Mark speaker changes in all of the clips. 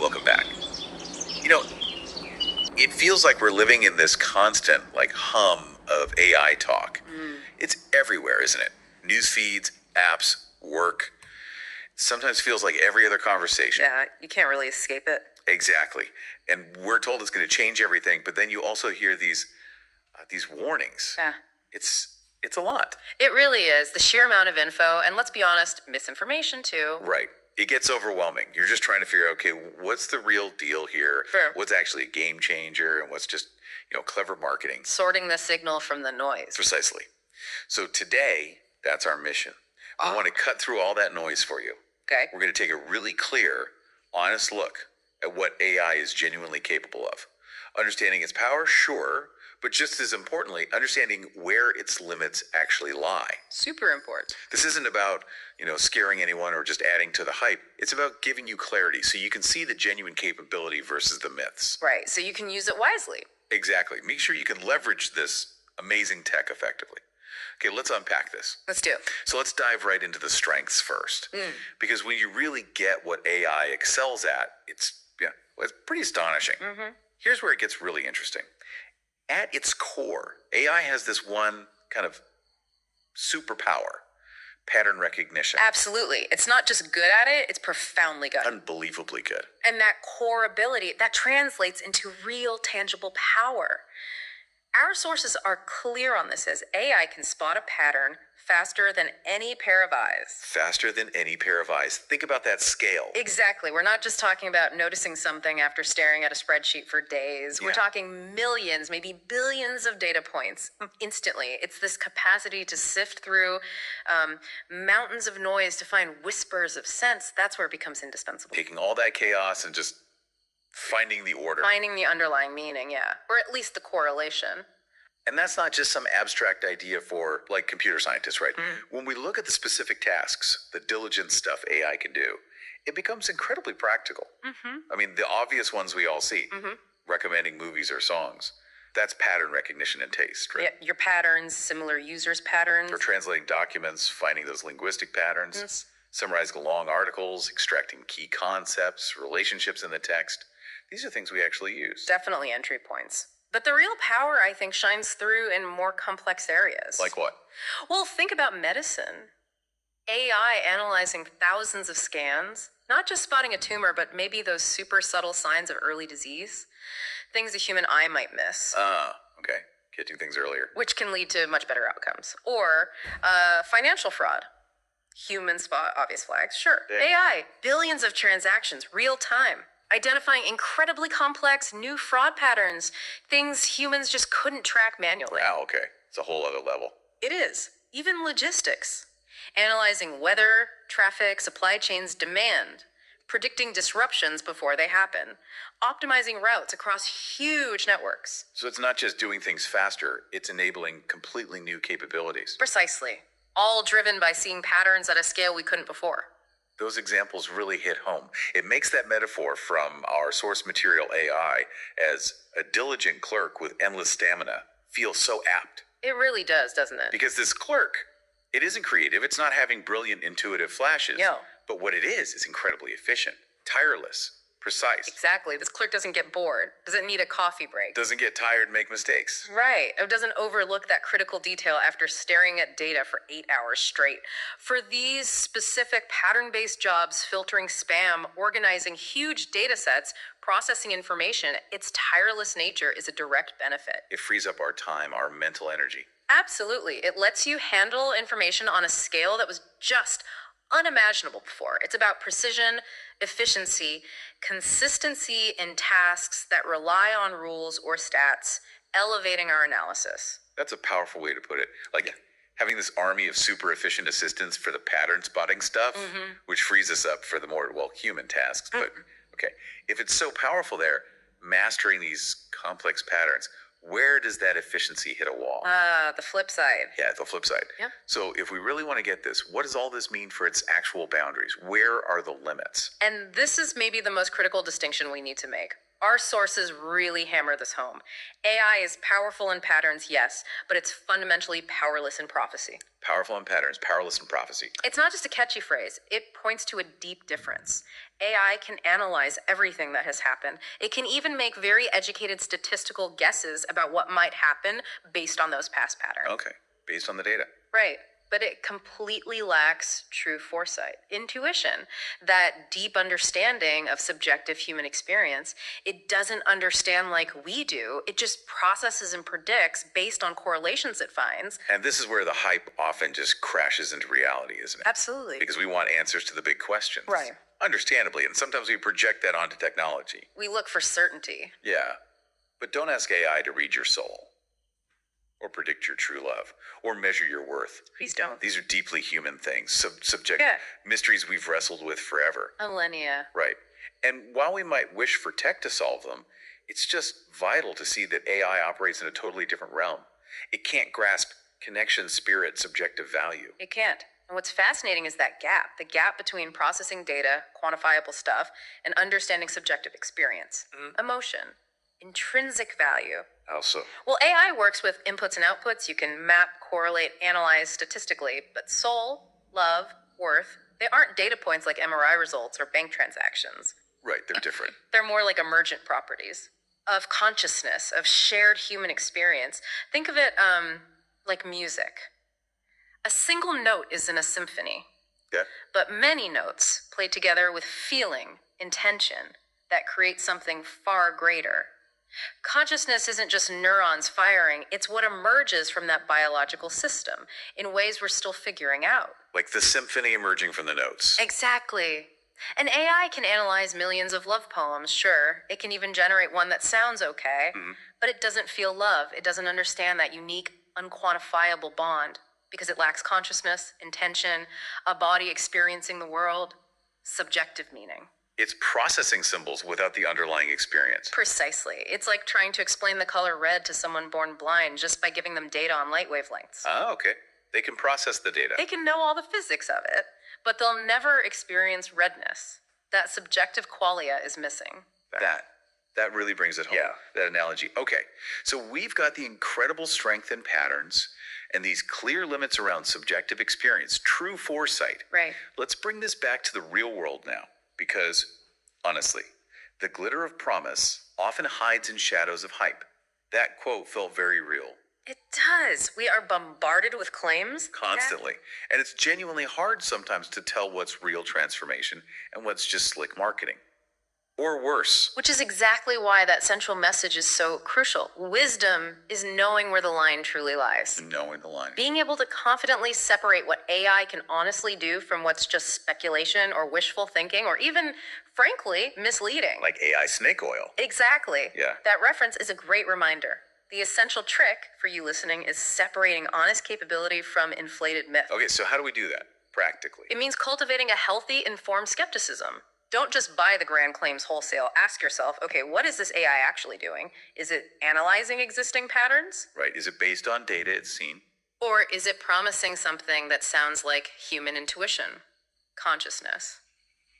Speaker 1: Welcome back. You know, it feels like we're living in this constant, hum of AI talk. It's everywhere, isn't it? News feeds, apps, work. Sometimes feels like every other conversation.
Speaker 2: Yeah, you can't really escape it.
Speaker 1: Exactly. And we're told it's going to change everything, but then you also hear these warnings.
Speaker 2: Yeah.
Speaker 1: It's a lot.
Speaker 2: It really is. The sheer amount of info, and let's be honest, misinformation too.
Speaker 1: Right. It gets overwhelming. You're just trying to figure out, okay, what's the real deal here?
Speaker 2: Sure.
Speaker 1: What's actually a game changer and what's just, clever marketing?
Speaker 2: Sorting the signal from the noise.
Speaker 1: Precisely. So today, that's our mission. We want to cut through all that noise for you.
Speaker 2: Okay.
Speaker 1: We're going to take a really clear, honest look at what AI is genuinely capable of. Understanding its power, sure, but just as importantly, understanding where its limits actually lie.
Speaker 2: Super important.
Speaker 1: This isn't about, scaring anyone or just adding to the hype. It's about giving you clarity so you can see the genuine capability versus the myths.
Speaker 2: Right, so you can use it wisely.
Speaker 1: Exactly. Make sure you can leverage this amazing tech effectively. Okay, let's unpack this.
Speaker 2: Let's do it.
Speaker 1: So let's dive right into the strengths first. Because when you really get what AI excels at, it's pretty astonishing. Here's where it gets really interesting. At its core, AI has this one kind of superpower, pattern recognition.
Speaker 2: Absolutely. It's not just good at it, it's profoundly good.
Speaker 1: Unbelievably good.
Speaker 2: And that core ability, that translates into real tangible power. Our sources are clear on this as AI can spot a pattern faster than any pair of eyes.
Speaker 1: Faster than any pair of eyes. Think about that scale.
Speaker 2: Exactly. We're not just talking about noticing something after staring at a spreadsheet for days. We're talking millions, maybe billions of data points instantly. It's this capacity to sift through mountains of noise to find whispers of sense. That's where it becomes indispensable.
Speaker 1: Taking all that chaos and just finding the order.
Speaker 2: Finding the underlying meaning, yeah. Or at least the correlation.
Speaker 1: And that's not just some abstract idea for, computer scientists, right? When we look at the specific tasks, the diligent stuff AI can do, it becomes incredibly practical. I mean, the obvious ones we all see, recommending movies or songs, that's pattern recognition and taste, right?
Speaker 2: Yeah, your patterns, similar users' patterns.
Speaker 1: Or translating documents, finding those linguistic patterns, summarizing long articles, extracting key concepts, relationships in the text. These are things we actually use.
Speaker 2: Definitely entry points. But the real power, I think, shines through in more complex areas.
Speaker 1: Like what?
Speaker 2: Well, think about medicine. AI analyzing thousands of scans, not just spotting a tumor, but maybe those super subtle signs of early disease, things a human eye might miss.
Speaker 1: Okay. Catching things earlier.
Speaker 2: Which can lead to much better outcomes. Or financial fraud. Human spot obvious flags, sure. AI, billions of transactions, real time. Identifying incredibly complex new fraud patterns, things humans just couldn't track manually.
Speaker 1: Wow, okay. It's a whole other level.
Speaker 2: It is. Even logistics. Analyzing weather, traffic, supply chains, demand. Predicting disruptions before they happen. Optimizing routes across huge networks.
Speaker 1: So it's not just doing things faster, it's enabling completely new capabilities.
Speaker 2: Precisely. All driven by seeing patterns at a scale we couldn't before.
Speaker 1: Those examples really hit home. It makes that metaphor from our source material AI as a diligent clerk with endless stamina feel so apt.
Speaker 2: It really does, doesn't it?
Speaker 1: Because this clerk, it isn't creative. It's not having brilliant intuitive flashes.
Speaker 2: No.
Speaker 1: But what it is incredibly efficient, tireless, precise.
Speaker 2: Exactly. This clerk doesn't get bored. Doesn't need a coffee break.
Speaker 1: Doesn't get tired and make mistakes.
Speaker 2: Right. It doesn't overlook that critical detail after staring at data for 8 hours straight. For these specific pattern-based jobs, filtering spam, organizing huge data sets, processing information, its tireless nature is a direct benefit.
Speaker 1: It frees up our time, our mental energy.
Speaker 2: Absolutely. It lets you handle information on a scale that was just unimaginable before. It's about precision, efficiency, consistency in tasks that rely on rules or stats, elevating our analysis.
Speaker 1: That's a powerful way to put it. Having this army of super efficient assistants for the pattern spotting stuff, which frees us up for the more, human tasks. But, okay, if it's so powerful there, mastering these complex patterns, where does that efficiency hit a wall?
Speaker 2: The flip side.
Speaker 1: Yeah, the flip side.
Speaker 2: Yeah.
Speaker 1: So if we really want to get this, what does all this mean for its actual boundaries? Where are the limits?
Speaker 2: And this is maybe the most critical distinction we need to make. Our sources really hammer this home. AI is powerful in patterns, yes, but it's fundamentally powerless in prophecy.
Speaker 1: Powerful in patterns, powerless in prophecy.
Speaker 2: It's not just a catchy phrase, it points to a deep difference. AI can analyze everything that has happened. It can even make very educated statistical guesses about what might happen based on those past patterns.
Speaker 1: Okay, based on the data.
Speaker 2: Right. But it completely lacks true foresight, intuition, that deep understanding of subjective human experience. It doesn't understand like we do. It just processes and predicts based on correlations it finds.
Speaker 1: And this is where the hype often just crashes into reality, isn't it?
Speaker 2: Absolutely.
Speaker 1: Because we want answers to the big questions.
Speaker 2: Right.
Speaker 1: Understandably, and sometimes we project that onto technology.
Speaker 2: We look for certainty.
Speaker 1: Yeah. But don't ask AI to read your soul, or predict your true love, or measure your worth.
Speaker 2: Please don't.
Speaker 1: These are deeply human things, subject
Speaker 2: Yeah.
Speaker 1: mysteries we've wrestled with forever.
Speaker 2: Millennia.
Speaker 1: Right. And while we might wish for tech to solve them, it's just vital to see that AI operates in a totally different realm. It can't grasp connection, spirit, subjective value.
Speaker 2: It can't. And what's fascinating is that gap, the gap between processing data, quantifiable stuff, and understanding subjective experience, emotion, intrinsic value.
Speaker 1: How so?
Speaker 2: Well, AI works with inputs and outputs. You can map, correlate, analyze statistically, but soul, love, worth, they aren't data points like MRI results or bank transactions.
Speaker 1: Right, they're different.
Speaker 2: They're more like emergent properties of consciousness, of shared human experience. Think of it like music. A single note is in a symphony,
Speaker 1: Yeah.
Speaker 2: but many notes played together with feeling, intention, that create something far greater. Consciousness isn't just neurons firing, it's what emerges from that biological system in ways we're still figuring out.
Speaker 1: Like the symphony emerging from the notes.
Speaker 2: Exactly. An AI can analyze millions of love poems, sure. It can even generate one that sounds okay, but it doesn't feel love. It doesn't understand that unique, unquantifiable bond because it lacks consciousness, intention, a body experiencing the world, subjective meaning.
Speaker 1: It's processing symbols without the underlying experience.
Speaker 2: Precisely. It's like trying to explain the color red to someone born blind just by giving them data on light wavelengths.
Speaker 1: Ah, okay. They can process the data.
Speaker 2: They can know all the physics of it, but they'll never experience redness. That subjective qualia is missing.
Speaker 1: That really brings it home.
Speaker 3: Yeah.
Speaker 1: That analogy. Okay. So we've got the incredible strength in patterns and these clear limits around subjective experience, true foresight.
Speaker 2: Right.
Speaker 1: Let's bring this back to the real world now, because honestly, the glitter of promise often hides in shadows of hype. That quote felt very real.
Speaker 2: It does. We are bombarded with claims.
Speaker 1: Constantly. And it's genuinely hard sometimes to tell what's real transformation and what's just slick marketing. Or worse.
Speaker 2: Which is exactly why that central message is so crucial. Wisdom is knowing where the line truly lies.
Speaker 1: Knowing the line.
Speaker 2: Being able to confidently separate what AI can honestly do from what's just speculation or wishful thinking or even, frankly, misleading.
Speaker 1: Like AI snake oil.
Speaker 2: Exactly.
Speaker 1: Yeah.
Speaker 2: That reference is a great reminder. The essential trick for you listening is separating honest capability from inflated myth.
Speaker 1: Okay, so how do we do that practically?
Speaker 2: It means cultivating a healthy, informed skepticism. Don't just buy the grand claims wholesale. Ask yourself, okay, what is this AI actually doing? Is it analyzing existing patterns?
Speaker 1: Right. Is it based on data it's seen?
Speaker 2: Or is it promising something that sounds like human intuition, consciousness,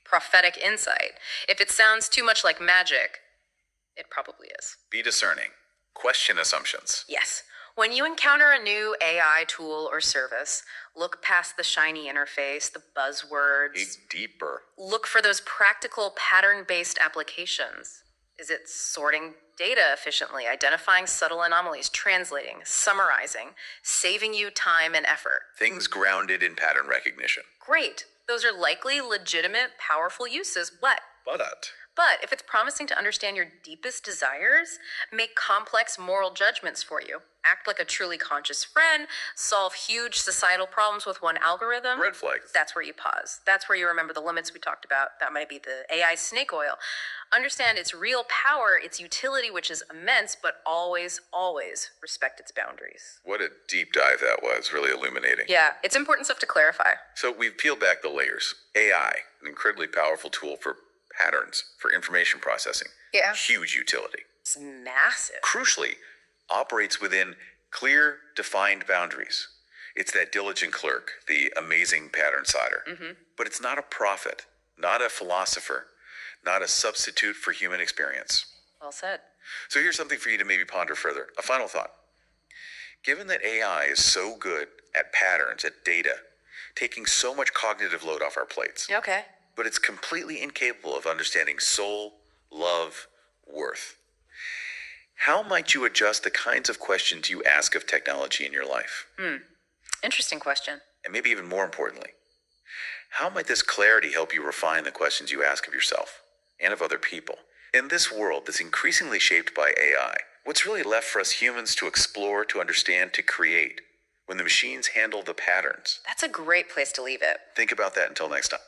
Speaker 2: prophetic insight? If it sounds too much like magic, it probably is.
Speaker 1: Be discerning. Question assumptions.
Speaker 2: Yes. When you encounter a new AI tool or service, look past the shiny interface, the buzzwords.
Speaker 1: Dig deeper.
Speaker 2: Look for those practical pattern-based applications. Is it sorting data efficiently, identifying subtle anomalies, translating, summarizing, saving you time and effort?
Speaker 1: Things grounded in pattern recognition.
Speaker 2: Great. Those are likely legitimate, powerful uses, but if it's promising to understand your deepest desires, make complex moral judgments for you, act like a truly conscious friend, solve huge societal problems with one algorithm,
Speaker 1: Red flags.
Speaker 2: that's where you pause. That's where you remember the limits we talked about. That might be the AI snake oil. Understand its real power, its utility, which is immense, but always, always respect its boundaries.
Speaker 1: What a deep dive that was. Really illuminating.
Speaker 2: Yeah, it's important stuff to clarify.
Speaker 1: So we've peeled back the layers. AI, an incredibly powerful tool for patterns, for information processing.
Speaker 2: Yeah.
Speaker 1: Huge utility.
Speaker 2: It's massive.
Speaker 1: Crucially, operates within clear, defined boundaries. It's that diligent clerk, the amazing pattern sider. But it's not a prophet, not a philosopher, not a substitute for human experience.
Speaker 2: Well said.
Speaker 1: So here's something for you to maybe ponder further. A final thought. Given that AI is so good at patterns, at data, taking so much cognitive load off our plates,
Speaker 2: Okay.
Speaker 1: but it's completely incapable of understanding soul, love, worth. How might you adjust the kinds of questions you ask of technology in your life?
Speaker 2: Interesting question.
Speaker 1: And maybe even more importantly, how might this clarity help you refine the questions you ask of yourself and of other people? In this world that's increasingly shaped by AI, what's really left for us humans to explore, to understand, to create when the machines handle the patterns?
Speaker 2: That's a great place to leave it.
Speaker 1: Think about that until next time.